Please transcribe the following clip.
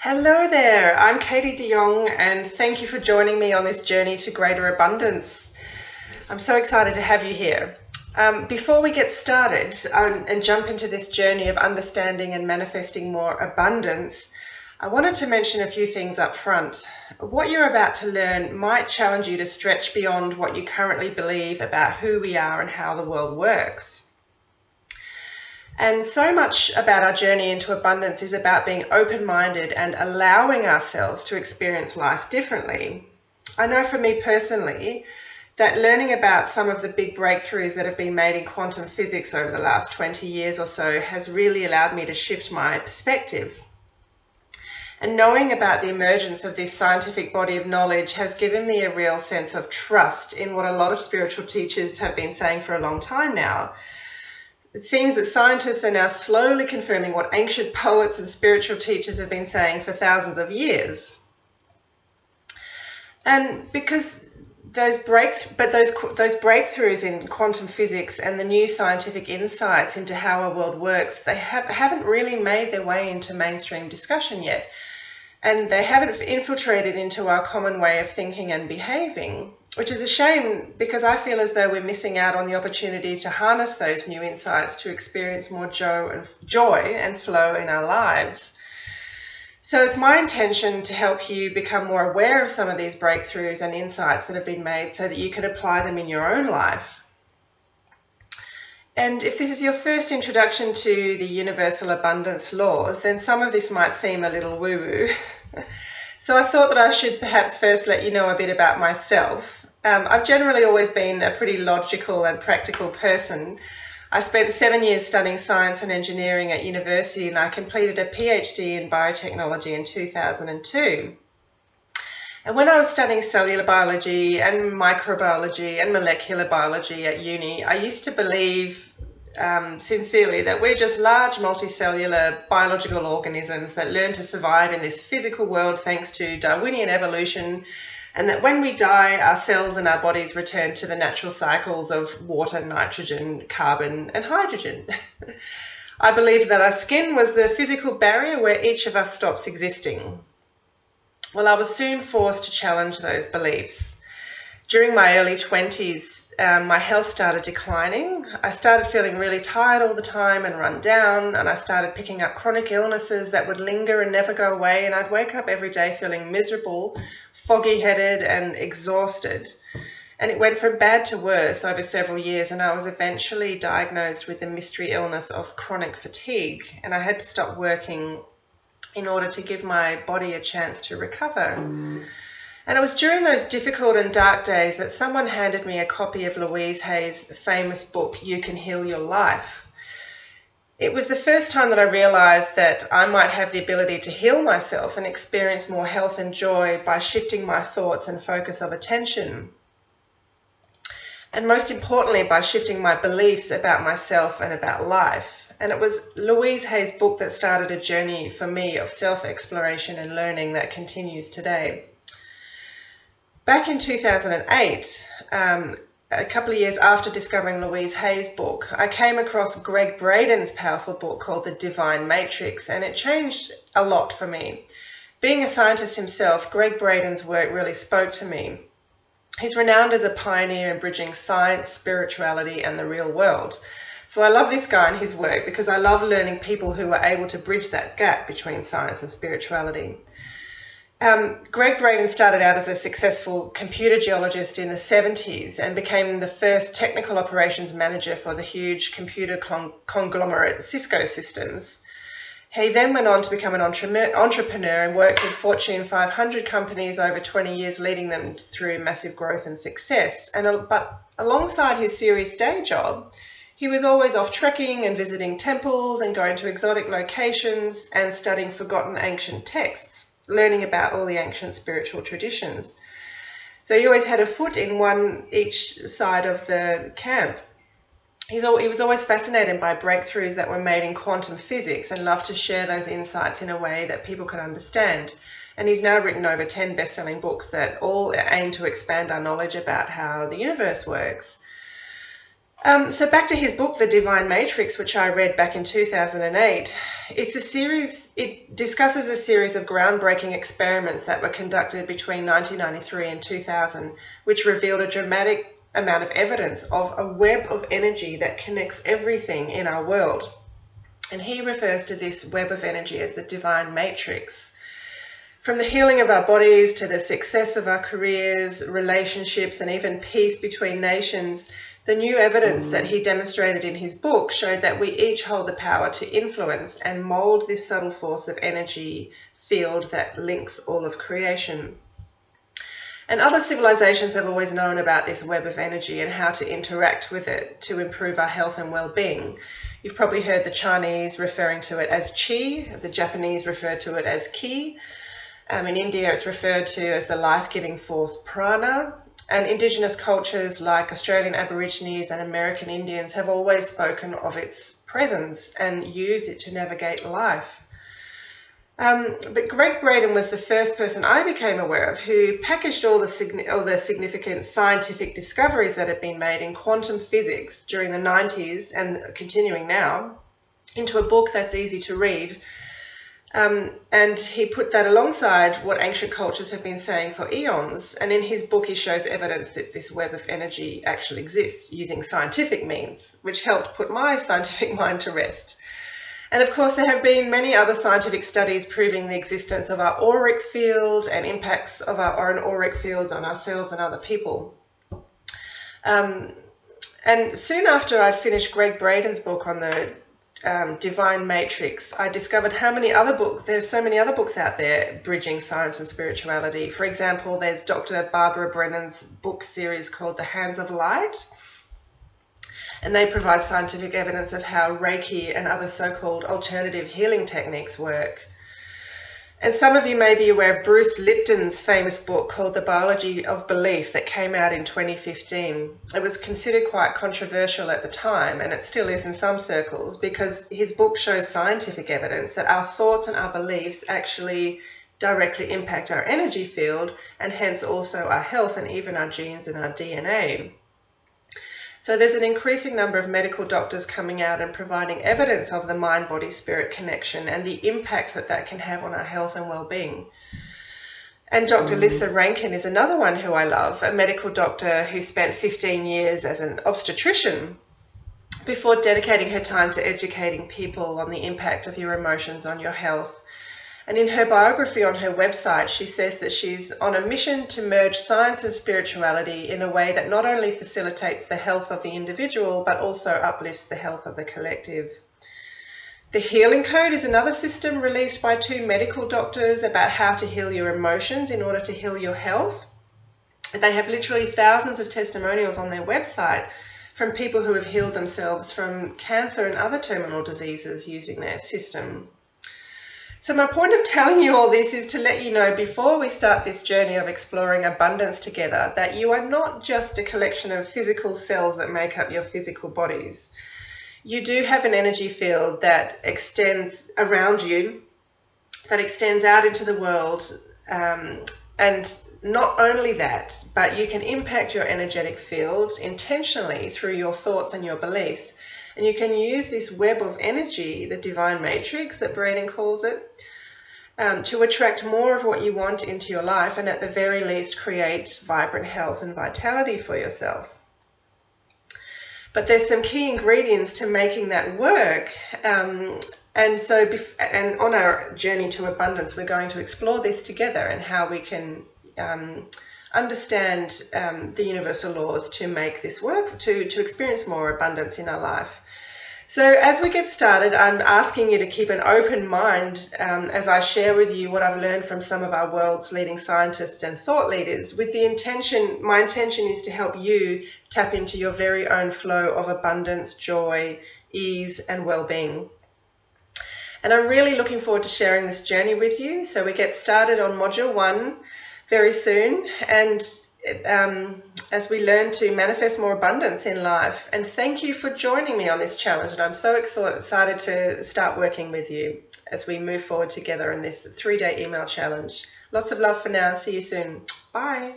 Hello there, I'm Katie de Jong, and thank you for joining me on this journey to greater abundance. I'm so excited to have you here. Before we get started and jump into this journey of understanding and manifesting more abundance, I wanted to mention a few things up front. What you're about to learn might challenge you to stretch beyond what you currently believe about who we are and how the world works. And so much about our journey into abundance is about being open-minded and allowing ourselves to experience life differently. I know for me personally that learning about some of the big breakthroughs that have been made in quantum physics over the last 20 years or so has really allowed me to shift my perspective. And knowing about the emergence of this scientific body of knowledge has given me a real sense of trust in what a lot of spiritual teachers have been saying for a long time now. It seems that scientists are now slowly confirming what ancient poets and spiritual teachers have been saying for thousands of years. And because those breakthroughs in quantum physics and the new scientific insights into how our world works, they haven't really made their way into mainstream discussion yet. And they haven't infiltrated into our common way of thinking and behaving, which is a shame because I feel as though we're missing out on the opportunity to harness those new insights to experience more joy and flow in our lives. So it's my intention to help you become more aware of some of these breakthroughs and insights that have been made so that you can apply them in your own life. And if this is your first introduction to the universal abundance laws, then some of this might seem a little woo-woo. So I thought that I should perhaps first let you know a bit about myself. I've generally always been a pretty logical and practical person. I spent 7 years studying science and engineering at university, and I completed a PhD in biotechnology in 2002. And when I was studying cellular biology and microbiology and molecular biology at uni, I used to believe sincerely that we're just large multicellular biological organisms that learn to survive in this physical world thanks to Darwinian evolution, and that when we die, our cells and our bodies return to the natural cycles of water, nitrogen, carbon, and hydrogen. I believed that our skin was the physical barrier where each of us stops existing. Well, I was soon forced to challenge those beliefs. During my early 20s, my health started declining. I started feeling really tired all the time and run down, and I started picking up chronic illnesses that would linger and never go away, and I'd wake up every day feeling miserable, foggy-headed, and exhausted. And it went from bad to worse over several years, and I was eventually diagnosed with the mystery illness of chronic fatigue, and I had to stop working in order to give my body a chance to recover. And it was during those difficult and dark days that someone handed me a copy of Louise Hay's famous book, You Can Heal Your Life. It was the first time that I realized that I might have the ability to heal myself and experience more health and joy by shifting my thoughts and focus of attention. And most importantly, by shifting my beliefs about myself and about life. And it was Louise Hay's book that started a journey for me of self-exploration and learning that continues today. Back in 2008, a couple of years after discovering Louise Hay's book, I came across Gregg Braden's powerful book called The Divine Matrix, and it changed a lot for me. Being a scientist himself, Gregg Braden's work really spoke to me. He's renowned as a pioneer in bridging science, spirituality, and the real world. So I love this guy and his work because I love learning people who are able to bridge that gap between science and spirituality. Gregg Braden started out as a successful computer geologist in the 70s and became the first technical operations manager for the huge computer conglomerate Cisco Systems. He then went on to become an entrepreneur and worked with Fortune 500 companies over 20 years, leading them through massive growth and success. But alongside his serious day job, he was always off trekking and visiting temples and going to exotic locations and studying forgotten ancient texts, learning about all the ancient spiritual traditions. So he always had a foot in each side of the camp. He was always fascinated by breakthroughs that were made in quantum physics and loved to share those insights in a way that people could understand. And he's now written over 10 best-selling books that all aim to expand our knowledge about how the universe works. So back to his book, The Divine Matrix, which I read back in 2008. It's a series, it discusses a series of groundbreaking experiments that were conducted between 1993 and 2000, which revealed a dramatic amount of evidence of a web of energy that connects everything in our world. And he refers to this web of energy as the Divine Matrix. From the healing of our bodies to the success of our careers, relationships, and even peace between nations, the new evidence that he demonstrated in his book showed that we each hold the power to influence and mold this subtle force of energy field that links all of creation. And other civilizations have always known about this web of energy and how to interact with it to improve our health and well-being. You've probably heard the Chinese referring to it as qi, the Japanese refer to it as ki. In India, it's referred to as the life-giving force prana. And Indigenous cultures like Australian Aborigines and American Indians have always spoken of its presence and use it to navigate life. But Gregg Braden was the first person I became aware of who packaged all the significant scientific discoveries that had been made in quantum physics during the 90s and continuing now into a book that's easy to read. And he put that alongside what ancient cultures have been saying for eons. And in his book, he shows evidence that this web of energy actually exists using scientific means, which helped put my scientific mind to rest. And of course, there have been many other scientific studies proving the existence of our auric field and impacts of our own auric fields on ourselves and other people. And soon after I'd finished Gregg Braden's book on the Divine Matrix, I discovered how many other books, there's so many other books out there bridging science and spirituality. For example, there's Dr. Barbara Brennan's book series called The Hands of Light, and they provide scientific evidence of how Reiki and other so-called alternative healing techniques work. And some of you may be aware of Bruce Lipton's famous book called The Biology of Belief that came out in 2015. It was considered quite controversial at the time, and it still is in some circles, because his book shows scientific evidence that our thoughts and our beliefs actually directly impact our energy field and hence also our health and even our genes and our DNA. So there's an increasing number of medical doctors coming out and providing evidence of the mind-body-spirit connection and the impact that that can have on our health and well-being. And Dr. Lissa Rankin is another one who I love, a medical doctor who spent 15 years as an obstetrician before dedicating her time to educating people on the impact of your emotions on your health. And in her biography on her website, she says that she's on a mission to merge science and spirituality in a way that not only facilitates the health of the individual, but also uplifts the health of the collective. The Healing Code is another system released by 2 medical doctors about how to heal your emotions in order to heal your health. They have literally thousands of testimonials on their website from people who have healed themselves from cancer and other terminal diseases using their system. So my point of telling you all this is to let you know before we start this journey of exploring abundance together that you are not just a collection of physical cells that make up your physical bodies. You do have an energy field that extends around you, that extends out into the world, and not only that, but you can impact your energetic field intentionally through your thoughts and your beliefs. And you can use this web of energy, the Divine Matrix that Braden calls it, to attract more of what you want into your life and at the very least create vibrant health and vitality for yourself. But there's some key ingredients to making that work. And on our journey to abundance, we're going to explore this together and how we can understand the universal laws to make this work, to experience more abundance in our life. So as we get started, I'm asking you to keep an open mind as I share with you what I've learned from some of our world's leading scientists and thought leaders with the intention, my intention is to help you tap into your very own flow of abundance, joy, ease, and well-being. And I'm really looking forward to sharing this journey with you. So we get started on Module 1 very soon, and as we learn to manifest more abundance in life. And thank you for joining me on this challenge, and I'm so excited to start working with you as we move forward together in this 3-day email challenge. Lots of love for now. See you soon. Bye.